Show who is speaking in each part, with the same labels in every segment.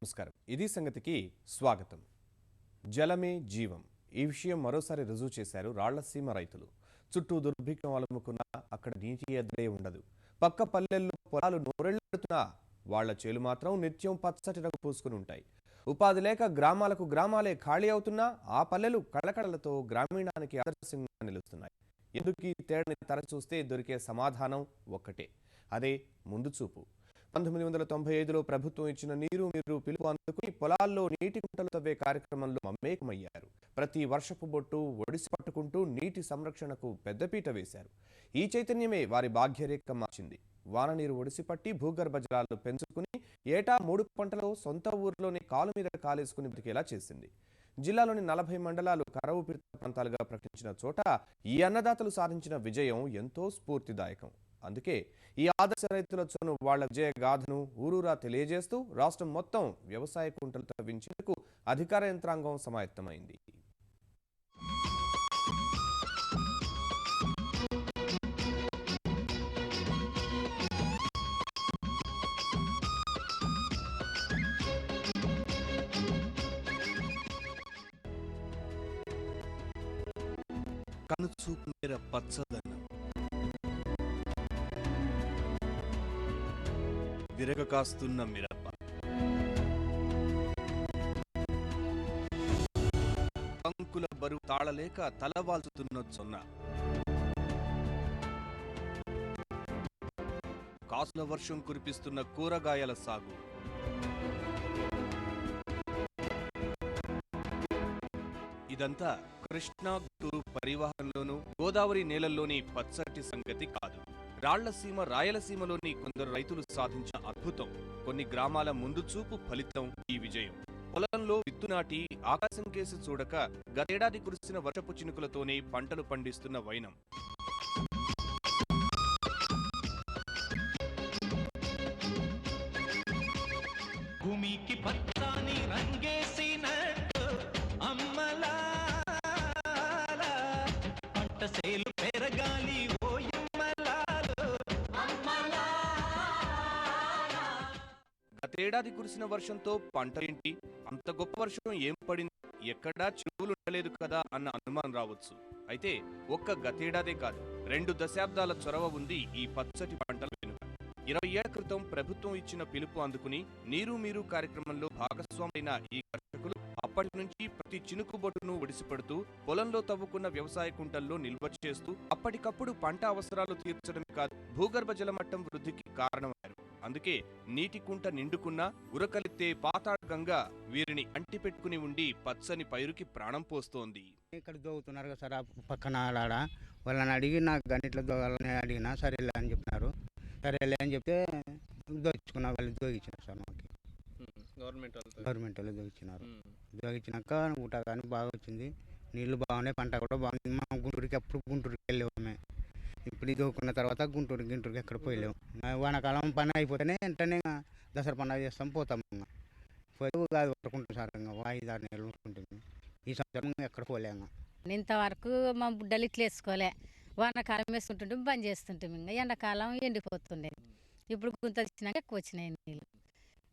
Speaker 1: నమస్కారం. ఇది సంగతికి స్వాగతం. జలమే జీవం. ఈ విషయం మరోసారి రుజువు చేశారు రాళ్లసీమ రైతులు. చుట్టూ దుర్భిక్షం అలముకున్నా అక్కడ నీటి ఎద్దడే ఉండదు. పక్క పల్లెల్లో పొలాలు నోరెళ్లెడుతున్నా వాళ్ల చేలు మాత్రం నిత్యం పచ్చటి రంగు పూసుకుని ఉంటాయి. ఉపాధి లేక గ్రామాలే ఖాళీ అవుతున్నా ఆ పల్లెలు కళకళలతో గ్రామీణానికి ఆదర్శంగా నిలుస్తున్నాయి. ఎందుకు ఈ తేడాని తరచూస్తే దొరికే సమాధానం ఒక్కటే, అదే ముందు చూపు. 1995లో ప్రభుత్వం ఇచ్చిన నీరు మీరు పిలుపు అందుకుని పొలాల్లో నీటి కుంటలు తవ్వే కార్యక్రమంలో మమేకమయ్యారు. ప్రతి వర్షపు బొట్టు ఒడిసి పట్టుకుంటూ నీటి సంరక్షణకు పెద్దపీట వేశారు. ఈ చైతన్యమే వారి భాగ్యరేఖ మార్చింది. వాన నీరు ఒడిసిపట్టి భూగర్భ జలాలు పెంచుకుని ఏటా 3 పంటలు సొంత ఊర్లోనే కాలు మీద కాలేసుకుని బ్రతికేలా చేసింది. జిల్లాలోని 40 మండలాలు కరవు పీడిత ప్రాంతాలుగా ప్రకటించిన చోట ఈ అన్నదాతలు సాధించిన విజయం ఎంతో స్ఫూర్తిదాయకం. అందుకే ఈ ఆదర్శ రైతుల చోను వాళ్ల విజయ గాథను ఊరూరా తెలియజేస్తూ రాష్ట్రం మొత్తం వ్యవసాయ కుంటలు తవ్వించేందుకు అధికార యంత్రాంగం సమాయత్తమైంది. కనుచూపు మేర పచ్చదనం, విరగ కాస్తున్న మిరప, కంకుల బరువు తాళలేక తలవాల్చుతున్న జొన్న, కాసుల వర్షం కురిపిస్తున్న కూరగాయల సాగు, ఇదంతా కృష్ణా గుంటూరు పరివాహంలోనూ గోదావరి నేలల్లోని పచ్చటి సంగతి కాదు. రాళ్లసీమ రాయలసీమలోని కొందరు రైతులు సాధించిన అద్భుతం. కొన్ని గ్రామాల ముందు చూపు ఫలితం ఈ విజయం. పొలంలో విత్తునాటి ఆకాశం కేసి చూడక గతేడాది కురిసిన వర్షపు చినుకులతోనే పంటలు పండిస్తున్న వైనం. భూమికి పచ్చని రంగేసినట్టు అమ్మలా పంట సేలు పెరగాలి గతేడాది కురిసిన వర్షంతో పంటలేంటి, అంత గొప్ప వర్షం ఏం పడింది, ఎక్కడా చెరువులు ఉండలేదు కదా అన్న అనుమానం రావచ్చు. అయితే ఒక్క గతేడాదే కాదు, 2 దశాబ్దాల చొరవ ఉంది ఈ పచ్చటి పంటల వెనుక. 20 ఏళ్ల క్రితం ప్రభుత్వం ఇచ్చిన పిలుపు అందుకుని నీరు మీరు కార్యక్రమంలో భాగస్వామైన ఈ కర్షకులు అప్పటి నుంచి ప్రతి చినుకు బొట్టును ఒడిసిపడుతూ పొలంలో తవ్వుకున్న వ్యవసాయ కుంటల్లో నిల్వ చేస్తూ అప్పటికప్పుడు పంట అవసరాలు తీర్చడమే కాదు, భూగర్భ జలమట్టం వృద్ధికి కారణమయ్యారు. అందుకే నీటి కుంట నిండుకున్నా ఉరకలెత్తే పాతాళంగా వీరిని అంటిపెట్టుకుని ఉండి పచ్చని పైరుకి ప్రాణం పోస్తోంది.
Speaker 2: ఇక్కడ దోగుతున్నారు కదా సార్, పక్కన ఆడ వాళ్ళని అడిగి నాకు గన్నిట్లో దోగాలని అడిగినా సరేలే అని చెప్పినారు. సరేలే అని చెప్తే దోచుకున్నా, వాళ్ళు దోగించినారు సార్. మాకు గవర్నమెంట్ వాళ్ళు దోగించినారు. దోగించినాక ఊట కానీ బాగా వచ్చింది, నీళ్లు బాగున్నాయి, పంట కూడా బాగుంది. మా గుంటూరుకి అప్పుడు గుంటూరుకి వెళ్ళేవామే. ఇప్పుడు ఇది దోకున్న తర్వాత గుంటూరుకి ఎక్కడ పోయలేము. వానాకాలం పని అయిపోతేనే వెంటనే దసరా పండుగ చేస్తాం, పోతాం. పోయి ఉగాది పట్టుకుంటాం సార్. ఇంకా 5-6 నెలలు ఉంటుంది. ఈ సంవత్సరం ఎక్కడ పోలేము.
Speaker 3: ఇంతవరకు మా బుడ్డలు ఇట్లా వేసుకోలే, వానాకాలం వేసుకుంటుంటే బంద్ చేస్తుంటాం. ఇంకా ఎండాకాలం ఎండిపోతుండే. ఇప్పుడు గుంత వచ్చినాక ఎక్కువ వచ్చినాయి నీళ్ళు.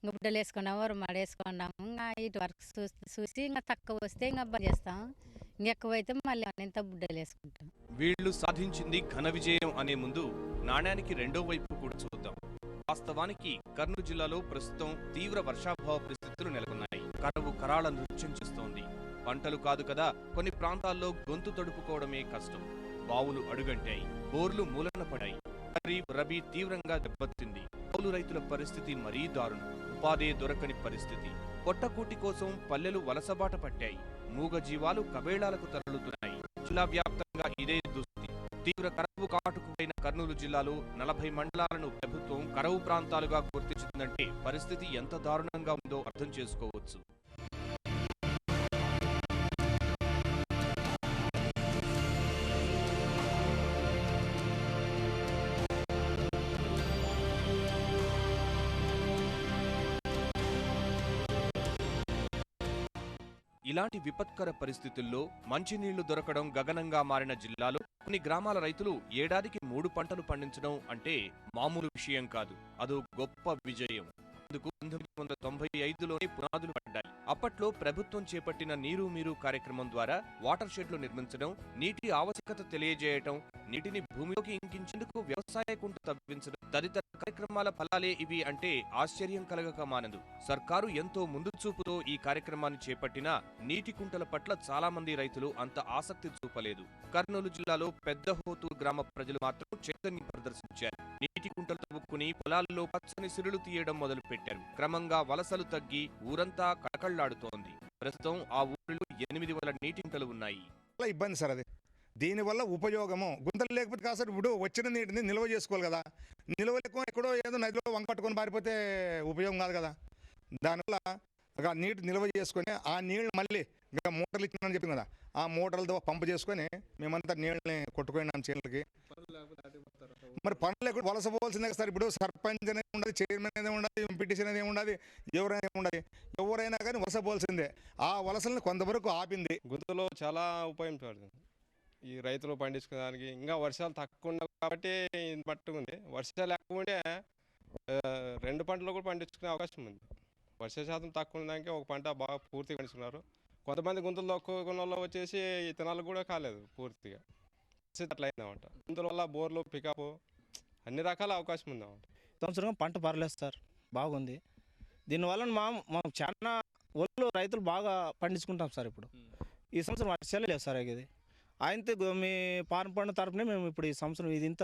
Speaker 3: ఇంకా బుడ్డలు వేసుకున్నాము, మాడ వేసుకున్నాము. ఇంకా ఇటు వరకు చూసి ఇంకా తక్కువ వస్తే ఇంకా బంద్ చేస్తాం. ఇంకెక్కువైతే మళ్ళీ ఇంత బుడ్డలు వేసుకుంటాం.
Speaker 1: వీళ్లు సాధించింది ఘన విజయం అనే ముందు నాణ్యానికి రెండో వైపు కూడా చూద్దాం. వాస్తవానికి కర్నూలు జిల్లాలో ప్రస్తుతం తీవ్ర వర్షాభావ పరిస్థితులు నెలకొన్నాయి. కరువు కరాళ నృత్యం చేస్తోంది. పంటలు కాదు కదా, కొన్ని ప్రాంతాల్లో గొంతు తడుపుకోవడమే కష్టం. బావులు అడుగంటాయి, బోర్లు మూలన పడాయి. ఖరీఫ్ రబీ తీవ్రంగా దెబ్బతింది. కౌలు రైతుల పరిస్థితి మరీ దారుణం. ఉపాధి దొరకని పరిస్థితి. పొట్టకూటి కోసం పల్లెలు వలసబాట పట్టాయి. మూగ జీవాలు కబేళాలకు తరలుతున్నాయి. జిల్లా వ్యాప్తంగా ఇదే దుస్థితి. తీవ్ర కరువు కాటుకుపోయిన కర్నూలు జిల్లాలో 40 మండలాలను ప్రభుత్వం కరువు ప్రాంతాలుగా గుర్తించిందంటే పరిస్థితి ఎంత దారుణంగా ఉందో అర్థం చేసుకోవచ్చు. ఇలాంటి విపత్కర పరిస్థితుల్లో మంచినీళ్లు దొరకడం గగనంగా మారిన జిల్లాలో కొన్ని గ్రామాల రైతులు ఏడాదికి 3 పంటలు పండించడం అంటే మామూలు విషయం కాదు. అదో గొప్ప విజయం. ఇందుకు 1995లోనే పునాదులు పడ్డాయి. అప్పట్లో ప్రభుత్వం చేపట్టిన నీరు మీరు కార్యక్రమం ద్వారా వాటర్ షెడ్లు నిర్మించడం, నీటి ఆవశ్యకత తెలియజేయటం, నీటిని భూమిలోకి ఇంకించేందుకు వ్యవసాయ కుంట తవ్వించడం తదితర కార్యక్రమాల ఫలాలే ఇవి అంటే ఆశ్చర్యం కలగక మానదు. సర్కారు ఎంతో ముందు చూపుతో ఈ కార్యక్రమాన్ని చేపట్టినా నీటి కుంటల పట్ల చాలా మంది రైతులు అంత ఆసక్తి చూపలేదు. కర్నూలు జిల్లాలో పెద్దహోతూరు గ్రామ ప్రజలు మాత్రం చైతన్యం ప్రదర్శించారు. నీటి కుంటలు తవ్వుకుని పొలాల్లో పచ్చని సిరులు తీయడం మొదలుపెట్టారు. క్రమంగా వలసలు తగ్గి ఊరంతా కళకళ్లాడుతోంది. ప్రస్తుతం ఆ ఊరిలో 8 నీటి కుంటలు ఉన్నాయి.
Speaker 4: ఇబ్బంది సార్ అది. దీనివల్ల ఉపయోగము గుంతలు లేకపోతే కాదు సార్. ఇప్పుడు వచ్చిన నీటిని నిల్వ చేసుకోవాలి కదా. నిల్వ లేకుండా ఎక్కడో ఏదో నదిలో వంక పట్టుకొని పారిపోతే ఉపయోగం కాదు కదా. దానివల్ల నీటి నిల్వ చేసుకొని ఆ నీళ్ళు మళ్ళీ ఇంకా మోటార్లు ఇచ్చిందని చెప్పింది కదా, ఆ మోటార్లతో పంపు చేసుకొని మేమంతా నీళ్ళని కొట్టుకున్నాం చేనులకి. మరి పనులు లేకుండా వలస పోవాల్సిందే కదా సార్. ఇప్పుడు సర్పంచ్ అనేది ఉండదు, చైర్మన్ అనేది ఉండదు, ఎంపీటీసీ అనేది ఉండదు, ఎవరైనా కానీ వలస పోవాల్సిందే. ఆ వలసల్ని కొంతవరకు ఆపింది.
Speaker 5: గుంతలో చాలా ఉపయోగపడుతుంది ఈ రైతులు పండించుకోవడానికి. ఇంకా వర్షాలు తక్కువ ఉండవు కాబట్టి ఇది మట్టుకుంది. వర్షాలు ఎక్కువ ఉంటే 2 పంటలు కూడా పండించుకునే అవకాశం ఉంది. వర్ష శాతం తక్కువ ఉండడానికి ఒక పంట బాగా పూర్తిగా పండించుకున్నారు. కొంతమంది గుంతలు తక్కువ ఉన్న వాళ్ళు వచ్చేసి ఇతనాలు కూడా కాలేదు పూర్తిగా. అట్లా అయిందన్నమాట. గుంతల వల్ల బోర్లు పికప్ అన్ని రకాల అవకాశం ఉందన్నమాట.
Speaker 6: సంవత్సరం పంట పర్లేదు సార్, బాగుంది. దీనివల్ల మనం చాలా ఒళ్ళు రైతులు బాగా పండించుకుంటాం సార్. ఇప్పుడు ఈ సంవత్సరం వర్షాలే లేవు సార్. ఇది ఆయనతో మీ పారం పండు తరపునే మేము ఇప్పుడు ఈ సంవత్సరం ఇది ఇంత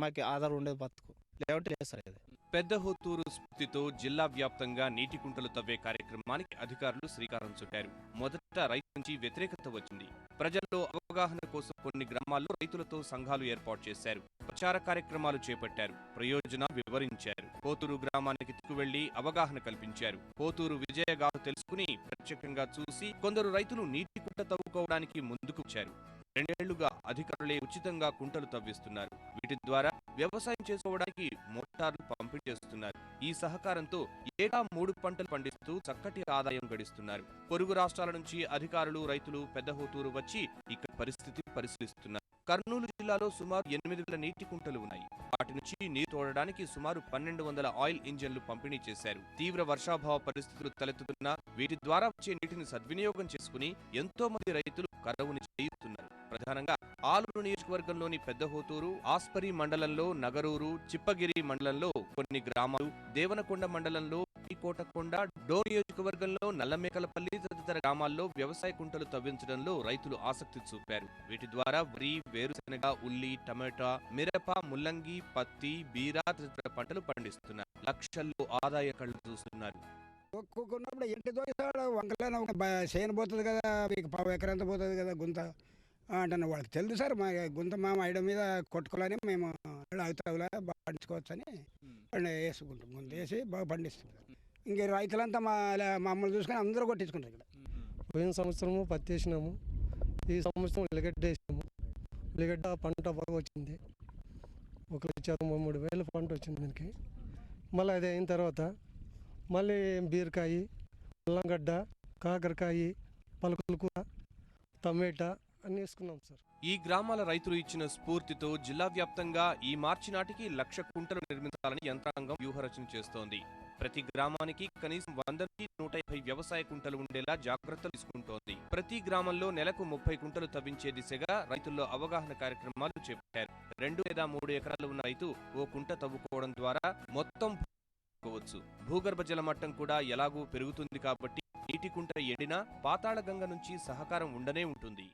Speaker 6: మాకు ఆధారం ఉండేది బతుకు, లేవంటే లేదు సార్. ఇది
Speaker 1: పెద్దహోతూరు స్ఫూర్తితో జిల్లా వ్యాప్తంగా నీటి కుంటలు తవ్వే కార్యక్రమానికి అధికారులు శ్రీకారం చుట్టారు. మొదట రైతు నుంచి వ్యతిరేకత వచ్చింది. ప్రజల్లో అవగాహన కోసం కొన్ని గ్రామాల్లో రైతులతో సంఘాలు ఏర్పాటు చేశారు. ప్రచార కార్యక్రమాలు చేపట్టారు. ప్రయోజనాలు వివరించారు. పోతూరు గ్రామానికి తీసుకువెళ్లి అవగాహన కల్పించారు. పోతూరు విజయగాథ తెలుసుకుని ప్రత్యక్షంగా చూసి కొందరు రైతులు నీటి కుంట తవ్వుకోవడానికి ముందుకు వచ్చారు. 2 ఏళ్లుగా అధికారులే ఉచితంగా కుంటలు తవ్విస్తున్నారు. వీటి ద్వారా వ్యవసాయం చేసుకోవడానికి మోటార్లు పంపిణీ చేస్తున్నారు. ఈ సహకారంతో ఏటా 3 పంటలు పండిస్తూ చక్కటి ఆదాయం గడిస్తున్నారు. పొరుగు రాష్ట్రాల నుంచి అధికారులు, రైతులు పెద్దహోతూరు వచ్చి ఇక్కడ పరిస్థితి పరిశీలిస్తున్నారు. కర్నూలు జిల్లాలో సుమారు 8,000 నీటి కుంటలు ఉన్నాయి. వాటి నుంచి నీరు తోడడానికి సుమారు 1,200 ఆయిల్ ఇంజన్లు పంపిణీ చేశారు. తీవ్ర వర్షాభావ పరిస్థితులు తలెత్తుతున్నా వీటి ద్వారా వచ్చే నీటిని సద్వినియోగం చేసుకుని ఎంతో మంది రైతులు కరువుని చేయిస్తున్నారు. ప్రధానంగా ఆలూరు నియోజకవర్గంలోని పెద్దహోతూరు, ఆస్పరి మండలంలో నగరూరు, చిప్పగిరి మండలంలో కొన్ని గ్రామాలు, దేవనకొండ మండలంలో కోటకొండ, డోర్ నియోజకవర్గంలో నల్లమేకలపల్లి తదితర గ్రామాల్లో వ్యవసాయ కుంటలు తవ్వించడంలో రైతులు ఆసక్తి చూపారు. వీటి ద్వారా వరి, వేరుశెనగ, ఉల్లి, టమాటా, మిరప, ముల్లంగి, పత్తి, బీర తదితర పంటలు పండిస్తున్నారు. లక్షల్లో ఆదాయ కళ్ళు చూస్తున్నారు.
Speaker 7: ఒక్కొక్కప్పుడు ఇంటి దోస్తాడు వంకలైనా చేయను పోతుంది కదా, మీకు 1/2 ఎకరంతా పోతుంది కదా గుంత అంటే వాళ్ళకి తెలుసు సార్. మా గుంత మా ఐడ మీద కొట్టుకోవాలని మేము అవుతావులా బాగా పండించుకోవచ్చు అని వేసుకుంటాం. గుంత వేసి బాగా పండిస్తుంటాం. ఇంక రైతులంతా మమ్మల్ని చూసుకొని అందరూ కొట్టించుకుంటారు ఇక్కడ.
Speaker 8: పోయిన సంవత్సరము పత్తి వేసినాము, ఈ సంవత్సరం ఉల్లిగడ్డ వేసినాము. ఉల్లిగడ్డ పంట బాగా వచ్చింది. 1,33,000 పంట వచ్చింది దీనికి. మళ్ళీ అది అయిన తర్వాత మళ్ళీ బీరకాయ, ఉల్లంగడ్డ, కాకరకాయ, పలుకుల కూర, టమాటా అన్నీ వేసుకున్నాం సార్.
Speaker 1: ఈ గ్రామాల రైతులు ఇచ్చిన స్ఫూర్తితో జిల్లా వ్యాప్తంగా ఈ మార్చి నాటికి 1,00,000 కుంటలు నిర్మించాలని యంత్రాంగం వ్యూహరచన చేస్తోంది. ప్రతి గ్రామానికి కనీసం 100 నుంచి 150 వ్యవసాయ కుంటలు ఉండేలా జాగ్రత్తలు తీసుకుంటోంది. ప్రతి గ్రామంలో నెలకు 30 కుంటలు తవ్వించే దిశగా రైతుల్లో అవగాహన కార్యక్రమాలు చేపట్టారు. 2 లేదా 3 ఎకరాలు ఉన్న రైతు ఓ కుంట తవ్వుకోవడం ద్వారా మొత్తం భూగర్భ జల మట్టం కూడా ఎలాగూ పెరుగుతుంది కాబట్టి నీటి కుంట ఎండినా పాతాళ గంగ నుంచి సహకారం ఉండనే ఉంటుంది.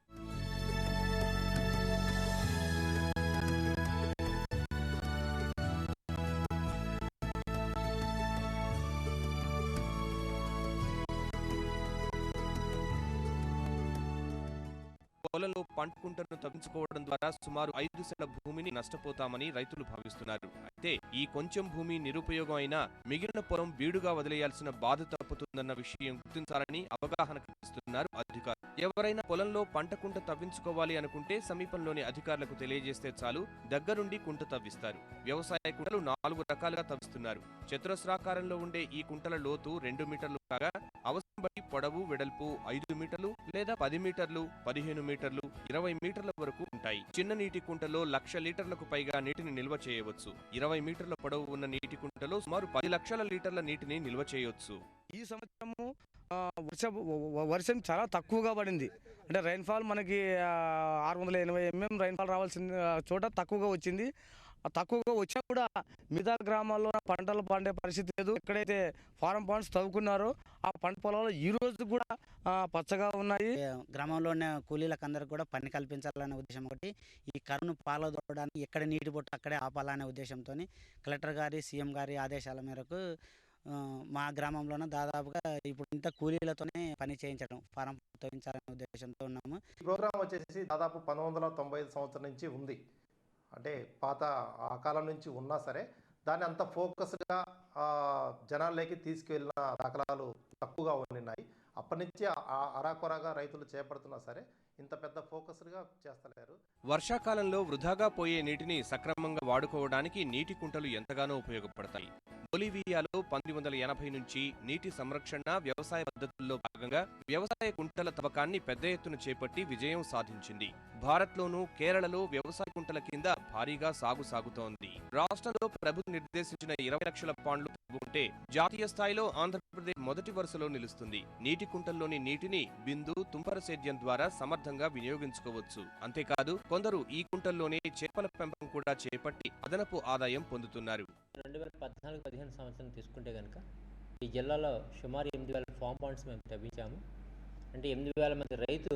Speaker 1: పొలంలో పంట కుంటను తవ్వించుకోవడం ద్వారా సుమారు 5 సెంట్ల భూమిని నష్టపోతామని రైతులు భావిస్తున్నారు. అయితే ఈ కొంచెం భూమి నిరుపయోగం అయినా మిగిలిన పొలం బీడుగా వదిలేయాల్సిన బాధ తప్పుతుందన్న విషయం గుర్తించాలని అవగాహన కల్పిస్తున్నారు అధికారులు. ఎవరైనా పొలంలో పంట కుంట తవ్వించుకోవాలి అనుకుంటే సమీపంలోని అధికారులకు తెలియజేస్తే చాలు, దగ్గరుండి కుంట తవ్విస్తారు. వ్యవసాయ కుంటలు 4 రకాలుగా తవ్విస్తున్నారు. చతురస్రాకారంలో ఉండే ఈ కుంటల లోతు 2 మీటర్లు కాగా అవసరం బట్టి పొడవు, వెడల్పు 5 మీటర్లు లేదా 10 మీటర్లు, 15 మీటర్లు, 20 మీటర్ల వరకు ఉంటాయి. చిన్న నీటి కుంటలో 1,00,000 లీటర్లకు పైగా నీటిని నిల్వ చేయవచ్చు. 20 మీటర్ల పొడవు ఉన్న నీటి కుంటలో సుమారు 10 లక్షల లీటర్ల నీటిని నిల్వ చేయవచ్చు.
Speaker 9: ఈ సంవత్సరము వర్షం చాలా తక్కువగా పడింది. అంటే రైన్ఫాల్ మనకి 680 mm రైన్ఫాల్ రావాల్సిన చోట తక్కువగా వచ్చింది. తక్కువగా వచ్చినా కూడా మిగతా గ్రామాల్లో పంటలు పండే పరిస్థితి లేదు. ఎక్కడైతే ఫారం పాండ్స్ తవ్వుకున్నారో ఆ పంట పొలాలు ఈ రోజు కూడా పచ్చగా ఉన్నాయి.
Speaker 2: గ్రామంలో ఉన్న కూలీలకు అందరికి కూడా పని కల్పించాలనే ఉద్దేశం ఒకటి, ఈ కరువును పాలదోడడానికి ఎక్కడ నీటి బొట్టు అక్కడే ఆపాలనే ఉద్దేశంతో కలెక్టర్ గారి సీఎం గారి ఆదేశాల మేరకు మా గ్రామంలోనే దాదాపుగా ఇప్పుడు ఇంత కూలీలతోనే పని చేయించడం, ఫారం తవ్వించాలనే ఉద్దేశంతో ఉన్నాము.
Speaker 10: ఈ ప్రోగ్రాం వచ్చేసి దాదాపు 1995 సంవత్సరం నుంచి ఉంది. అంటే పాత ఆ కాలం నుంచి ఉన్నా సరే దాన్ని అంత ఫోకస్డ్గా జనాల్లోకి తీసుకువెళ్ళిన దాఖలాలు తక్కువగా ఉన్నాయి. అప్పటి నుంచి అరాకొరగా రైతులు చేపడుతున్నా సరే ఇంత పెద్ద ఫోకస్డ్గా చేస్తలేరు.
Speaker 1: వర్షాకాలంలో వృధాగా పోయే నీటిని సక్రమంగా వాడుకోవడానికి నీటి కుంటలు ఎంతగానో ఉపయోగపడతాయి. బొలివియాలో 1980 నుంచి నీటి సంరక్షణ వ్యవసాయ పద్ధతుల్లో భాగంగా వ్యవసాయ కుంటల తవ్వకాన్ని పెద్ద ఎత్తున చేపట్టి విజయం సాధించింది. భారత్లోనూ కేరళలో వ్యవసాయ కుంటల కింద భారీగా సాగుతోంది. రాష్ట్రంలో ప్రభుత్వం నిర్దేశించిన 20 లక్షల పాండ్లు తవ్వుకుంటే జాతీయ స్థాయిలో ఆంధ్రప్రదేశ్ మొదటి వరుసలో నిలుస్తుంది. నీటి కుంటల్లోని నీటిని బిందు, తుంపర సేద్యం ద్వారా సమర్థంగా వినియోగించుకోవచ్చు. అంతేకాదు కొందరు ఈ కుంటల్లోనే చేపల పెంపకం కూడా చేపట్టి అదనపు ఆదాయం పొందుతున్నారు.
Speaker 11: 2014-15 సంవత్సరం తీసుకుంటే కనుక ఈ జిల్లాలో సుమారు 8,000 ఫామ్ పాండ్స్ మేము తవ్వించాము. అంటే 8,000 మంది రైతు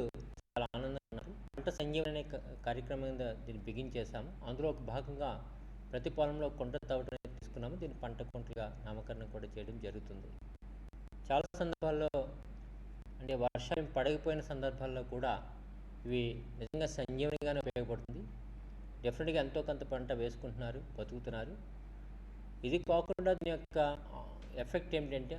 Speaker 11: చాలా ఆనందంగా ఉన్నారు. పంట సంజీవన కార్యక్రమం కింద దీన్ని బిగించేసాము. అందులో ఒక భాగంగా ప్రతి పొలంలో కుంట తవ్వడం తీసుకున్నాము. దీన్ని పంట కుంటలుగా నామకరణం కూడా చేయడం జరుగుతుంది. చాలా సందర్భాల్లో అంటే వర్షం పడకపోయిన సందర్భాల్లో కూడా ఇవి నిజంగా సంజీవనిగానే ఉపయోగపడుతుంది. డెఫినెట్గా ఎంతో కొంత పంట వేసుకుంటున్నారు, బతుకుతున్నారు. ఇది కాకుండా దీని యొక్క ఎఫెక్ట్ ఏమిటంటే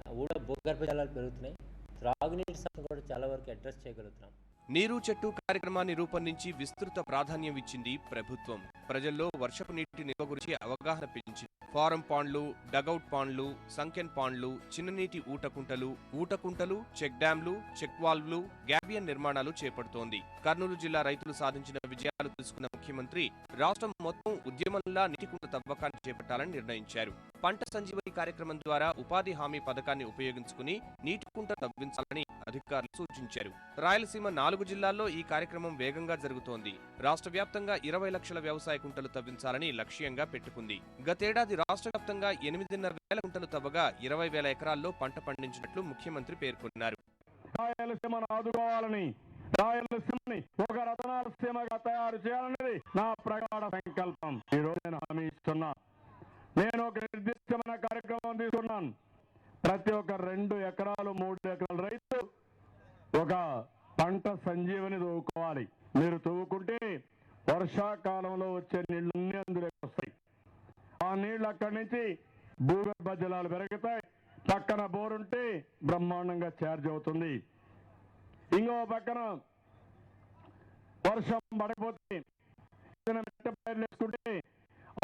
Speaker 11: భూగర్భ జలాలు పెరుగుతున్నాయి. త్రాగునీటి సమస్య కూడా చాలా వరకు అడ్రస్ చేయగలుగుతున్నాం.
Speaker 1: నీరు చెట్టు కార్యక్రమాన్ని రూపొందించి విస్తృత ప్రాధాన్యం ఇచ్చింది ప్రభుత్వం. ప్రజల్లో వర్షపు నీటి నిల్వ గురించి అవగాహన పెంచింది. ఫారం పాండ్లు, డగౌట్ పాండ్లు, సంకెన్ పాండ్లు, చిన్ననీటి ఊటకుంటలు, చెక్ డ్యాంలు, చెక్ వాల్వ్లు, గ్యాబియన్ నిర్మాణాలు చేపడుతోంది. కర్నూలు జిల్లా రైతులు సాధించిన విజయాలు తెలుసుకున్న ముఖ్యమంత్రి రాష్ట్రం మొత్తం ఉద్యమంలా నీటికుంట తవ్వకాన్ని చేపట్టాలని నిర్ణయించారు. పంట సంజీవని కార్యక్రమం ద్వారా ఉపాధి హామీ పథకాన్ని ఉపయోగించుకుని నీటికుంట తవ్వించాలని అధికారులు సూచించారు. రాయలసీమ 4 జిల్లాల్లో ఈ కార్యక్రమం వేగంగా జరుగుతోంది. రాష్ట్ర వ్యాప్తంగా 20 లక్షల వ్యవసాయ కుంటలు తవ్వించాలని లక్ష్యంగా పెట్టుకుంది. గతేడాది రాష్ట్ర వ్యాప్తంగా 8,500 కుంటలు తవ్వగా 20,000 ఎకరాల్లో పంట పండించినట్లు ముఖ్యమంత్రి పేర్కొన్నారు.
Speaker 4: రాయలసీమను ఆదుకోవాలని, రాయలసీమని ఒక రతనాలసీమగా తయారు చేయాలనేది నా ప్రగాఢ సంకల్పం. ఈ రోజు నేను హామీ ఇస్తున్నా. నేను ఒక నిర్దిష్టమైన కార్యక్రమం తీసుకున్నాను. ప్రతి ఒక్క 2 ఎకరాలు 3 ఎకరాల రైతు ఒక పంట సంజీవని తవ్వుకోవాలి. మీరు తవ్వుకుంటే వర్షాకాలంలో వచ్చే నీళ్ళన్నీ అందులో వస్తాయి. ఆ నీళ్లు అక్కడి నుంచి భూగర్భ జలాలు పెరుగుతాయి. పక్కన బోరుంటే బ్రహ్మాండంగా ఛార్జ్ అవుతుంది. ఇంకో పక్కన వర్షం పడకపోతే వేసుకుంటే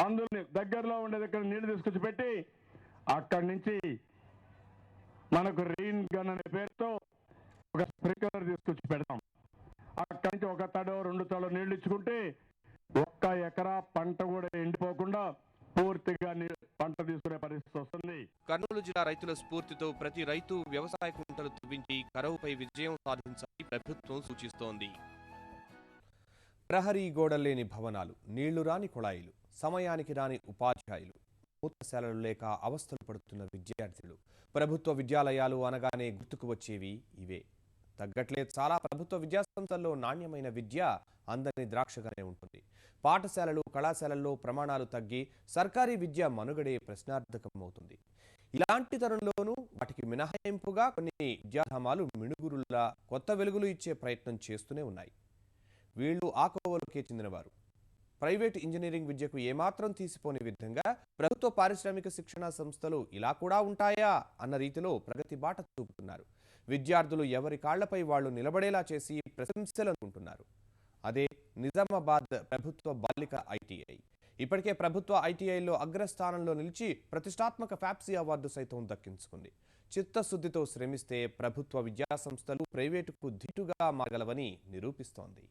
Speaker 4: అందులో దగ్గరలో ఉండే దగ్గర నీళ్లు తీసుకొచ్చి పెట్టి అక్కడి నుంచి మనకు రెయిన్ గన్ అనే పేరుతో ఒక స్ప్రింక్లర్ తీసుకొచ్చి పెడతాం. అక్కడి నుంచి 1 తడో 2 తడో నీళ్లు ఇచ్చుకుంటే 1 ఎకరా పంట కూడా ఎండిపోకుండా పూర్తిగా పంట తీసుకునే పరిస్థితి వస్తుంది.
Speaker 1: కర్నూలు జిల్లా రైతుల స్ఫూర్తితో ప్రతి రైతు వ్యవసాయ కుంటలు తవ్వించి కరువుపై విజయం సాధించాలని ప్రభుత్వం సూచిస్తోంది. ప్రహరీ గోడలేని భవనాలు, నీళ్లు రాని కుళాయిలు, సమయానికి రాని ఉపాధ్యాయులు, మూత్రశాలలు లేక అవస్థలు పడుతున్న విద్యార్థులు. ప్రభుత్వ విద్యాలయాలు అనగానే గుర్తుకు వచ్చేవి ఇవే. తగ్గట్లే చాలా ప్రభుత్వ విద్యాసంస్థల్లో నాణ్యమైన విద్య అందని ద్రాక్షగానే ఉంటుంది. పాఠశాలలు, కళాశాలల్లో ప్రమాణాలు తగ్గి సర్కారీ విద్య మనుగడే ప్రశ్నార్థకమవుతుంది. ఇలాంటి తరుణంలోనూ వాటికి మినహాయింపుగా కొన్ని విద్యాధామాలు మిణుగురుల్లా కొత్త వెలుగులు ఇచ్చే ప్రయత్నం చేస్తూనే ఉన్నాయి. వీళ్లు ఆ కోవలోకే చెందినవారు. ప్రైవేట్ ఇంజనీరింగ్ విద్యకు ఏమాత్రం తీసిపోని విధంగా ప్రభుత్వ పారిశ్రామిక శిక్షణా సంస్థలు ఇలా కూడా ఉంటాయా అన్న రీతిలో ప్రగతి బాట చూపుతున్నారు. విద్యార్థులు ఎవరి కాళ్లపై వాళ్లు నిలబడేలా చేసి ప్రశంసలు అందుకుంటున్నారు. అదే నిజామాబాద్ ప్రభుత్వ బాలిక ఐటీఐ. ఇప్పటికే ప్రభుత్వ ఐటీఐలో అగ్రస్థానంలో నిలిచి ప్రతిష్టాత్మక ఫ్యాప్సీ అవార్డు సైతం దక్కించుకుంది. చిత్తశుద్ధితో శ్రమిస్తే ప్రభుత్వ విద్యాసంస్థలు ప్రైవేటుకు ధీటుగా మారగలవని నిరూపిస్తోంది.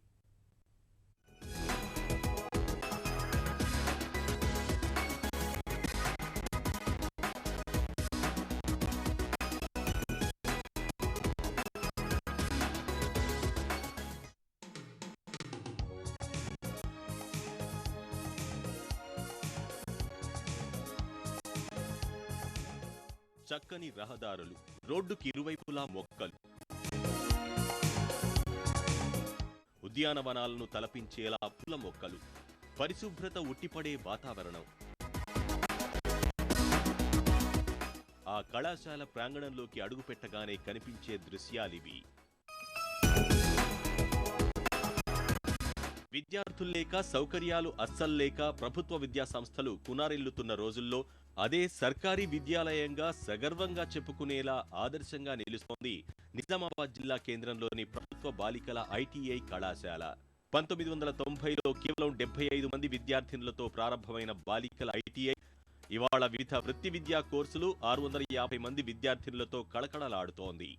Speaker 12: చక్కని రహదారులు, రోడ్డుకి ఇరువైపులా మొక్కలు, ఉద్యానవనాలను తలపించేలా పూల మొక్కలు, పరిశుభ్రత ఉట్టిపడే వాతావరణం. ఆ కళాశాల ప్రాంగణంలోకి అడుగుపెట్టగానే కనిపించే దృశ్యాలివి. విద్యార్థుల్లేక, సౌకర్యాలు అస్సల్లేక ప్రభుత్వ విద్యా సంస్థలు కునారిల్లుతున్న రోజుల్లో అదే సర్కారీ విద్యాలయంగా సగర్వంగా చెప్పుకునేలా ఆదర్శంగా నిలుస్తోంది నిజామాబాద్ జిల్లా కేంద్రంలోని ప్రభుత్వ బాలికల ఐటీఐ కళాశాల. 1990లో కేవలం 75 మంది విద్యార్థినులతో ప్రారంభమైన బాలికల ఐటీఐ ఇవాళ వివిధ వృత్తి విద్యా కోర్సులు 650 మంది విద్యార్థినులతో కళకళలాడుతోంది.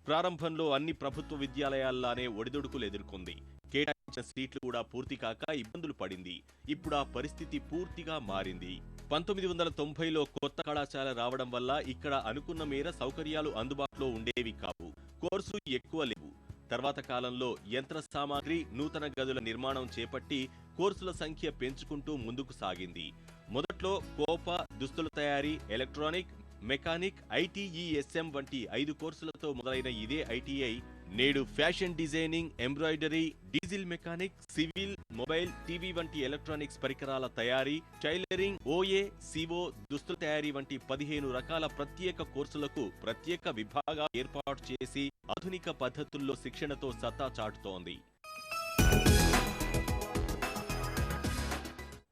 Speaker 12: ప్రారంభంలో అన్ని ప్రభుత్వ విద్యాలయాల్లానే ఒడిదుడుకులు ఎదుర్కొంది. కేటాయించిన సీట్లు కూడా పూర్తి కాక ఇబ్బందులు పడింది. ఇప్పుడు ఆ పరిస్థితి పూర్తిగా మారింది. 1990లో కొత్త కళాశాల రావడం వల్ల ఇక్కడ అనుకున్న మేర సౌకర్యాలు అందుబాటులో ఉండేవి కావు. కోర్సులు ఎక్కువ లేవు. తర్వాత కాలంలో యంత్ర సామాగ్రి, నూతన గదుల నిర్మాణం చేపట్టి కోర్సుల సంఖ్య పెంచుకుంటూ ముందుకు సాగింది. మొదట్లో కోప, దుస్తుల తయారీ, ఎలక్ట్రానిక్, మెకానిక్, ఐటీఈఎస్ఎం వంటి 5 కోర్సులతో మొదలైన ఇదే ఐటీఐ నేడు fashion designing, embroidery, diesel mechanic, civil, mobile, TV వంటి ఎలక్ట్రానిక్స్ పరికరాల తయారీ, టైలరింగ్, ఓఏ, సిఓ, దుస్తుల తయారీ వంటి 15 రకాల ప్రత్యేక కోర్సులకు ప్రత్యేక విభాగాలు ఏర్పాటు చేసి ఆధునిక పద్ధతుల్లో శిక్షణతో సత్తా చాటుతోంది.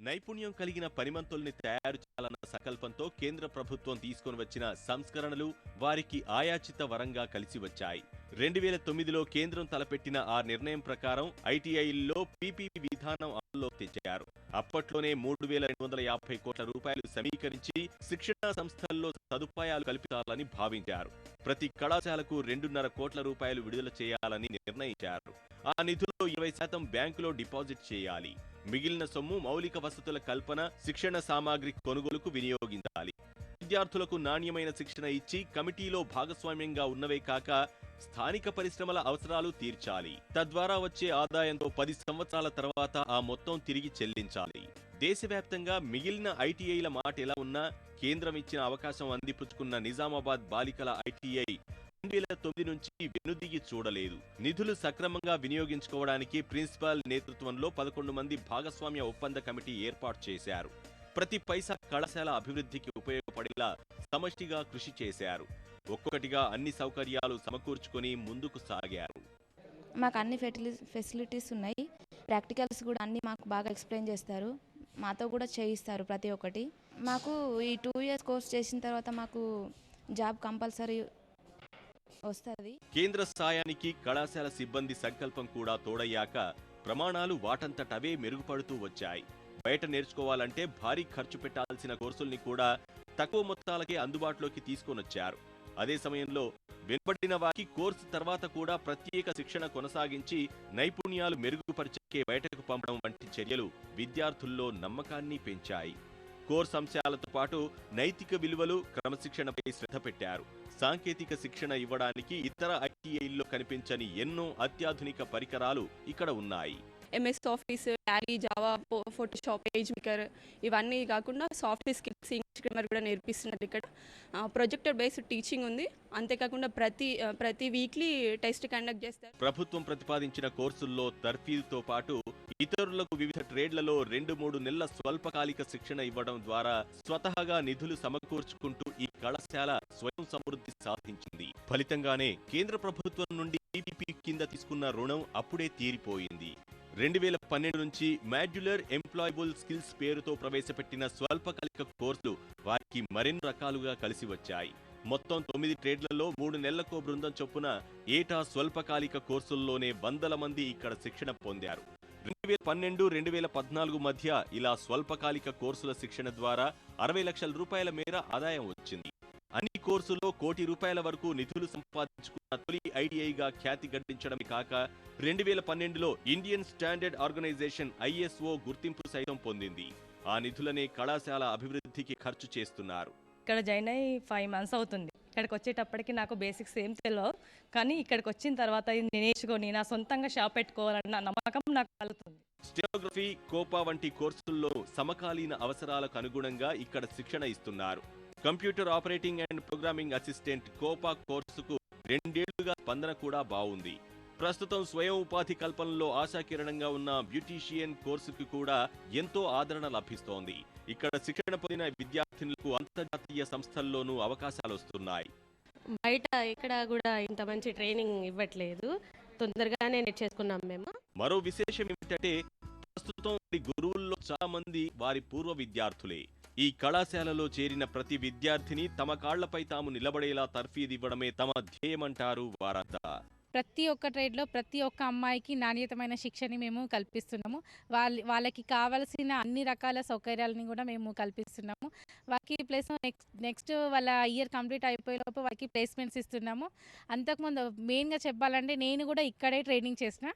Speaker 12: నైపుణ్యం కలిగిన పనిమంతుల్ని తయారు చేయాలన్న సంకల్పంతో కేంద్ర ప్రభుత్వం తీసుకొని వచ్చిన సంస్కరణలు వారికి ఆయాచిత వరంగా కలిసి వచ్చాయి. 2009లో కేంద్రం తలపెట్టిన ఆ నిర్ణయం ప్రకారం ఐటీఐల్లో పీపీపీ విధానం అమల్లోకి తెచ్చారు. అప్పట్లోనే 3,250 కోట్ల రూపాయలు సమీకరించి శిక్షణా సంస్థల్లో సదుపాయాలు కల్పించాలని భావించారు. ప్రతి కళాశాలకు 2.5 కోట్ల రూపాయలు విడుదల చేయాలని నిర్ణయించారు. ఆ నిధుల్లో 20% బ్యాంకులో డిపాజిట్ చేయాలి. మిగిలిన సొమ్ము మౌలిక వసతుల కల్పన, శిక్షణ సామాగ్రి కొనుగోలుకు వినియోగించాలి. విద్యార్థులకు నాణ్యమైన శిక్షణ ఇచ్చి కమిటీలో భాగస్వామ్యంగా ఉన్నవే కాక స్థానిక పరిశ్రమల అవసరాలు తీర్చాలి. తద్వారా వచ్చే ఆదాయంతో 10 సంవత్సరాల తర్వాత ఆ మొత్తం తిరిగి చెల్లించాలి. దేశవ్యాప్తంగా మిగిలిన ఐటీఐల మాట ఎలా ఉన్నా కేంద్రం ఇచ్చిన అవకాశం అందిపుచ్చుకున్న నిజామాబాద్ బాలికల ఐటీఐ 2009 నుంచి వెనుదిగి చూడలేదు. నిధులు సక్రమంగా వినియోగించుకోవడానికి ప్రిన్సిపాల్ నేతృత్వంలో 11 మంది భాగస్వామ్య ఒప్పంద కమిటీ ఏర్పాటు చేశారు. ప్రతి పైసా కళాశాల అభివృద్ధికి ఉపయోగపడేలా సమష్టిగా కృషి చేశారు. ఒక్కొక్కటిగా అన్ని సౌకర్యాలు సమకూర్చుకొని ముందుకు సాగారు.
Speaker 13: మాకు అన్ని ఫెసిలిటీస్ ఉన్నాయి. ప్రాక్టికల్స్ కూడా అన్ని మాకు బాగా ఎక్స్ప్లెయిన్ చేస్తారు. మాతో కూడా చేయిస్తారు ప్రతి ఒక్కటి. మాకు ఈ 2 years కోర్స్ చేసిన తర్వాత మాకు జాబ్ కంపల్సరీ వస్తుంది.
Speaker 12: కేంద్ర సాయానికి కళాశాల సిబ్బంది సంకల్పం కూడా తోడయ్యాక ప్రమాణాలు వాటంతటవే మెరుగుపడుతూ వచ్చాయి. బయట నేర్చుకోవాలంటే భారీ ఖర్చు పెట్టాల్సిన కోర్సుల్ని కూడా తక్కువ మొత్తాలకే అందుబాటులోకి తీసుకొనొచ్చారు. అదే సమయంలో వెనుబడిన వారికి కోర్సు తర్వాత కూడా ప్రత్యేక శిక్షణ కొనసాగించి నైపుణ్యాలు మెరుగుపరిచే బయటకు పంపడం వంటి చర్యలు విద్యార్థుల్లో నమ్మకాన్ని పెంచాయి. కోర్సు అంశాలతో పాటు నైతిక విలువలు, క్రమశిక్షణపై శ్రద్ధ పెట్టారు. సాంకేతిక శిక్షణ ఇవ్వడానికి ఇతర ఐటీఐల్లో కనిపించని ఎన్నో అత్యాధునిక పరికరాలు ఇక్కడ ఉన్నాయి.
Speaker 14: MS office, Tally, Java, Photoshop, page maker ఇవన్నీ కాకుండా సాఫ్ట్ స్కిల్స్, ఇంగ్లీష్ గ్రామర్ కూడా నేర్పిస్తున్నారు ఇక్కడ. ప్రొజెక్టర్ బేస్డ్ టీచింగ్ ఉంది. అంతేకాకుండా ప్రతి వీక్లీ టెస్ట్ కండక్ట్ చేస్తారు.
Speaker 12: ప్రభుత్వం ప్రతిపాదించిన కోర్సుల్లో తర్ఫీదుతో పాటు ఇతరులకు వివిధ ట్రేడ్లలో 2-3 నెలల స్వల్పకాలిక శిక్షణ ఇవ్వడం ద్వారా స్వతహాగా నిధులు సమకూర్చుకుంటూ ఈ కళాశాల స్వయం సమృద్ధి సాధించింది. ఫలితంగానే కేంద్ర ప్రభుత్వం నుండి పీపీపీ కింద తీసుకున్న రుణం అప్పుడే తీరిపోయింది. 2012 నుంచి మాడ్యులర్ ఎంప్లాయబుల్ స్కిల్స్ పేరుతో ప్రవేశపెట్టిన స్వల్పకాలిక కోర్సులు వారికి మరెన్నో రకాలుగా కలిసి వచ్చాయి. మొత్తం 9 ట్రేడ్లలో 3 నెలలకో బృందం చొప్పున ఏటా స్వల్పకాలిక కోర్సుల్లోనే వందల మంది ఇక్కడ శిక్షణ పొందారు. 2012-2014 మధ్య ఇలా స్వల్పకాలిక కోర్సుల శిక్షణ ద్వారా 60 లక్షల రూపాయల మేర ఆదాయం వచ్చింది. అన్ని కోర్సుల్లో ₹1 కోటి వరకు నిధులు సంపాదించుకున్న తొలి ఐటీఐగా ఖ్యాతి గడించడమే కాక 2012లో ఇండియన్ స్టాండర్డ్ ఆర్గనైజేషన్ ISO గుర్తింపు సైతం పొందింది. ఆ నిధులనే కళాశాల అభివృద్ధికి ఖర్చు చేస్తున్నారు.
Speaker 15: ఇక్కడ జాయిన్ అయ్యి 5 months అవుతుంది. ఇక్కడికి వచ్చేటప్పటికి నాకు బేసిక్స్ ఏం తెలియవు, కానీ ఇక్కడికి వచ్చిన తర్వాత ఇది నేర్చుకొని నా సొంతంగా షాప్ పెట్టుకోవాలన్న నమ్మకం నాకు కలుగుతుంది.
Speaker 12: స్టెనోగ్రఫీ, కోపా వంటి కోర్సుల్లో సమకాలీన అవసరాలకు అనుగుణంగా ఇక్కడ శిక్షణ ఇస్తున్నారు. Computer operating and programming assistant Copa కోర్సుకు 2 ఏళ్లుగా స్పందన కూడా బాగుంది. ప్రస్తుతం స్వయం ఉపాధి కల్పనలో ఆశాకిరణంగా ఉన్న బ్యూటీషియన్ కోర్సుకు కూడా ఎంతో ఆదరణ లభిస్తోంది. ఇక్కడ శిక్షణ పొందిన విద్యార్థినులకు అంతర్జాతీయ సంస్థల్లోనూ అవకాశాలు వస్తున్నాయి.
Speaker 16: బయట ఇక్కడ కూడా ఇంత మంచి ట్రైనింగ్ ఇవ్వట్లేదు, తొందరగానే నేర్చేసుకున్నాం మేము.
Speaker 12: మరో విశేషం ఏమిటంటే ప్రస్తుతం గురువుల్లో చాలా మంది వారి పూర్వ విద్యార్థులే. ఈ కళాశాలలో చేరిన ప్రతి విద్యార్థిని తమ కాళ్లపై తాము నిలబడేలా తర్ఫీదివ్వడమే తమ ధ్యేయమంటారు వారంతా.
Speaker 17: ప్రతి ఒక్క ట్రేడ్లో ప్రతి ఒక్క అమ్మాయికి నాణ్యతమైన శిక్షని మేము కల్పిస్తున్నాము. వాళ్ళకి కావాల్సిన అన్ని రకాల సౌకర్యాలని కూడా మేము కల్పిస్తున్నాము. వాళ్ళకి ప్లస్ నెక్స్ట్ వాళ్ళ ఇయర్ కంప్లీట్ అయిపోయేలోపు వాళ్ళకి ప్లేస్మెంట్స్ ఇస్తున్నాము. అంతకుముందు మెయిన్గా చెప్పాలంటే నేను కూడా ఇక్కడే ట్రైనింగ్ చేసిన,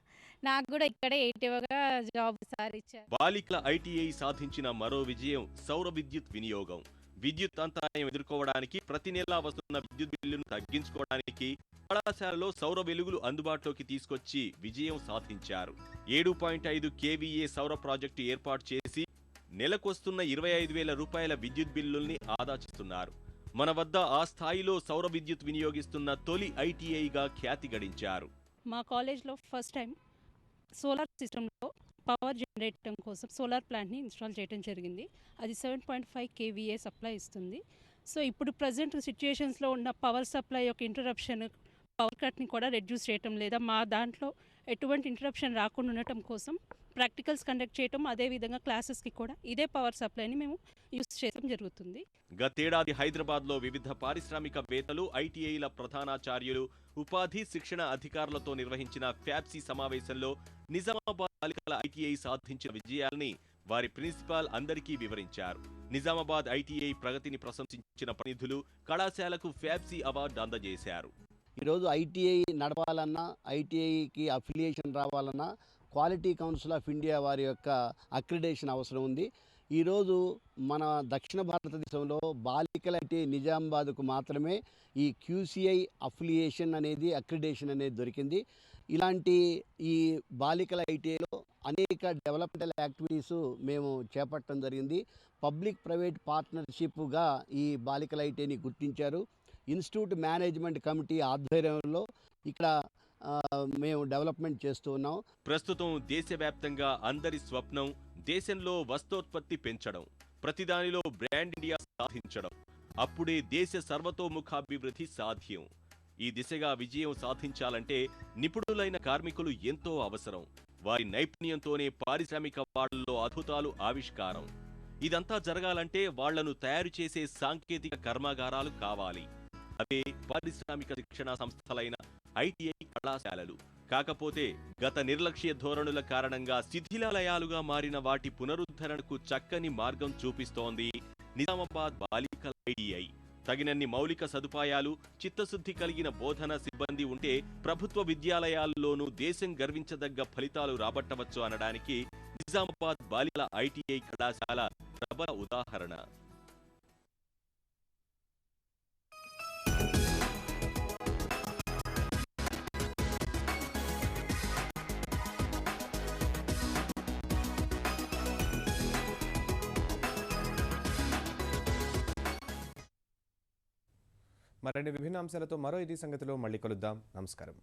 Speaker 17: నాకు కూడా ఇక్కడే ఏటీఓగా జాబ్ సార్ ఇచ్చారు.
Speaker 12: బాలికల ఐటీఐ సాధించిన మరో విజయం సౌర విద్యుత్ వినియోగం. విద్యుత్ అంతరాయం ఎదుర్కోవడానికి, ప్రతి నెలా వస్తున్న విద్యుత్ బిల్లును తగ్గించుకోవడానికి కళాశాలలో సౌర వెలుగులు అందుబాటులోకి తీసుకొచ్చి విజయం సాధించారు. 7.5 kVA సౌర ప్రాజెక్టు ఏర్పాటు చేసి నెలకొస్తున్న ₹25,000 విద్యుత్ బిల్లుల్ని ఆదా చేస్తున్నారు. మన వద్ద ఆ స్థాయిలో సౌర విద్యుత్ వినియోగిస్తున్న తొలి ఐటీఐగా ఖ్యాతి గడించారు.
Speaker 18: మా కాలేజ్లో ఫస్ట్ టైం సోలార్ సిస్టంలో పవర్ జనరేట్ కోసం సోలార్ ప్లాంట్ని ఇన్స్టాల్ చేయడం జరిగింది. అది 7.5 kVA సప్లై ఇస్తుంది. సో ఇప్పుడు ప్రజెంట్ సిచ్యుయేషన్స్లో ఉన్న పవర్ సప్లై యొక్క ఇంటరప్షన్, పవర్ కట్ని కూడా రెడ్యూస్ చేయటం, లేదా మా దాంట్లో ఎటువంటి ఇంటరప్షన్ రాకుండా ఉండటం కోసం ప్రాక్టికల్స్ కండక్ట్ చేయటం, అదేవిధంగా క్లాసెస్కి కూడా ఇదే పవర్ సప్లైని మేము యూస్ చేయడం జరుగుతుంది.
Speaker 12: గతేడాది హైదరాబాద్లో వివిధ పారిశ్రామికవేత్తలు, ఐటీఐల ప్రధానాచార్యులు, ఉపాధి శిక్షణ అధికారులతో నిర్వహించిన ఫ్యాబ్సీ సమావేశంలో నిజామాబాద్ బాలికల ఐటీఐ సాధించిన విజయాల్ని వారి ప్రిన్సిపాల్ అందరికీ వివరించారు. నిజామాబాద్ ఐటీఐ ప్రగతిని ప్రశంసించిన ప్రతినిధులు కళాశాలకు ఫ్యాబ్సీ అవార్డు అందజేశారు.
Speaker 19: ఈరోజు ఐటీఐ నడపాలన్నా, ఐటీఐకి అఫిలియేషన్ రావాలన్నా క్వాలిటీ కౌన్సిల్ ఆఫ్ ఇండియా వారి యొక్క అక్రిడేషన్ అవసరం ఉంది. ఈరోజు మన దక్షిణ భారతదేశంలో బాలికల ఐటీఐ నిజామాబాద్కు మాత్రమే ఈ QCI అఫిలియేషన్ అనేది, అక్రిడేషన్ అనేది దొరికింది. ఇలాంటి ఈ బాలికల ఐటీఐలో అనేక డెవలప్మెంటల్ యాక్టివిటీస్ మేము చేపట్టడం జరిగింది. పబ్లిక్ ప్రైవేట్ పార్ట్నర్షిప్గా ఈ బాలికల ఐటీఐని గుర్తించారు. ఇన్స్టిట్యూట్ మేనేజ్మెంట్ కమిటీ ఆధ్వర్యంలో ఇక్కడ మేము డెవలప్మెంట్ చేస్తూ ఉన్నాం.
Speaker 12: ప్రస్తుతం దేశవ్యాప్తంగా అందరి స్వప్నం దేశంలో వస్తోత్పత్తి పెంచడం, ప్రతిదానిలో బ్రాండ్ ఇండియా సాధించడం. అప్పుడే దేశ సర్వతోముఖాభివృద్ధి సాధ్యం. ఈ దిశగా విజయం సాధించాలంటే నిపుణులైన కార్మికులు ఎంతో అవసరం. వారి నైపుణ్యంతోనే పారిశ్రామిక వాడల్లో అద్భుతాలు ఆవిష్కారం. ఇదంతా జరగాలంటే వాళ్లను తయారు చేసే సాంకేతిక కర్మాగారాలు కావాలి. అవే పారిశ్రామిక శిక్షణా సంస్థలైన ఐటీఐ కళాశాలలు. కాకపోతే గత నిర్లక్ష్య ధోరణుల కారణంగా శిథిలాలయాలుగా మారిన వాటి పునరుద్ధరణకు చక్కని మార్గం చూపిస్తోంది నిజామాబాద్ బాలికల ఐటీఐ. తగినన్ని మౌలిక సదుపాయాలు, చిత్తశుద్ధి కలిగిన బోధన సిబ్బంది ఉంటే ప్రభుత్వ విద్యాలయాల్లోనూ దేశం గర్వించదగ్గ ఫలితాలు రాబట్టవచ్చు అనడానికి నిజామాబాద్ బాలికల ఐటీఐ కళాశాల ప్రబల ఉదాహరణ.
Speaker 1: మరిన్ని విభిన్న అంశాలతో మరో ఇది సంగతిలో మళ్ళీ కలుద్దాం. నమస్కారం.